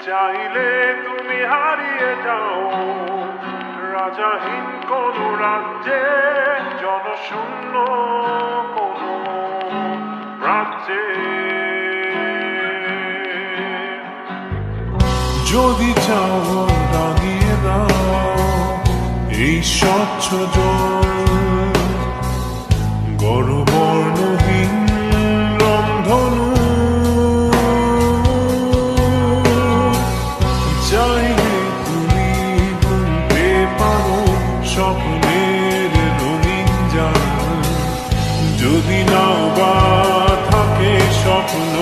চাইলে তুমি হারিয়ে যাও রাজাহীন কোন রাজ্যে, জনশূন্য কোন রাজ্যে। যদি চাও দাঁড়িয়ে দাও এই স্বচ্ছ জল, গর্বর্ণহীন রংধনু। চাইলে তুমি গুনতে পারো স্বপ্নের রঙিন জাল, যদি নাও বা থাকে স্বপ্ন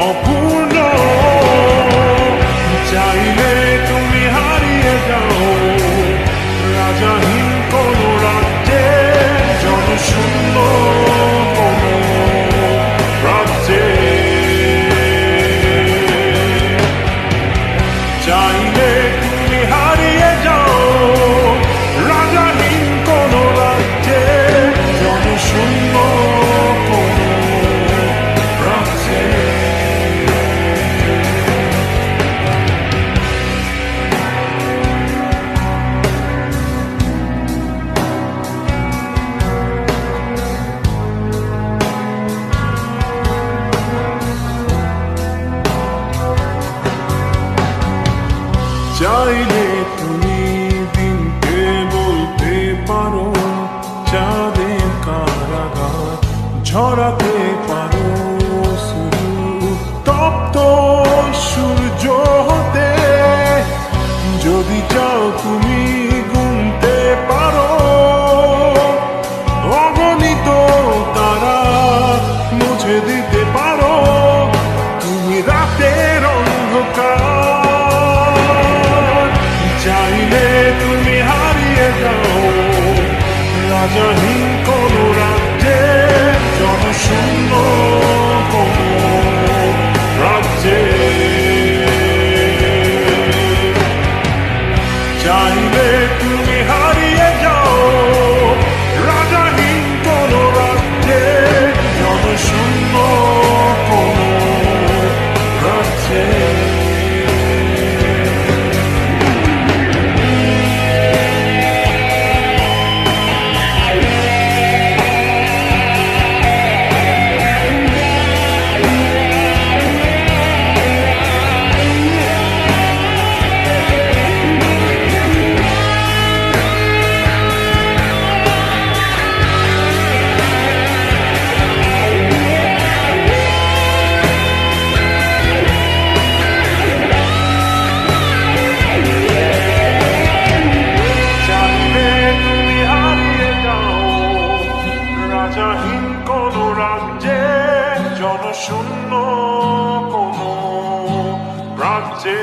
অপূর্ণ। চাইলে তুমি হারিয়ে যাও রাজাহীন কোন রাজ্যে, জনশূন্য কোন রাজ্যে। চাইলে তুমি হারিয়ে যাও রাজাহীন কোন রাজ্যে, জনশূন্য কোন রাজ্যে। চাইলে তুমি দিনকে বলতে পারো চাঁদের কারাগার, ঝরাতে পারো তপ্ত সূর্য হতে। যদি চাও তুমি গুনতে পারো অগণিত তারা, মুছে দিতে পারো তুমি রাতের অন্ধকার। চাইলে তুমি হারিয়ে যাও রাজাহীন কোন রাজ্যে, জনশূন্য কোন রাজ্যে। চাইলে তুমি হারিয়ে যাও রাজাহীন কোন রাজ্যে, জনশূন্য কোন রাজ্যে। রাজাহীন কোন রাজ্যে, জনশূন্য কোন রাজ্যে।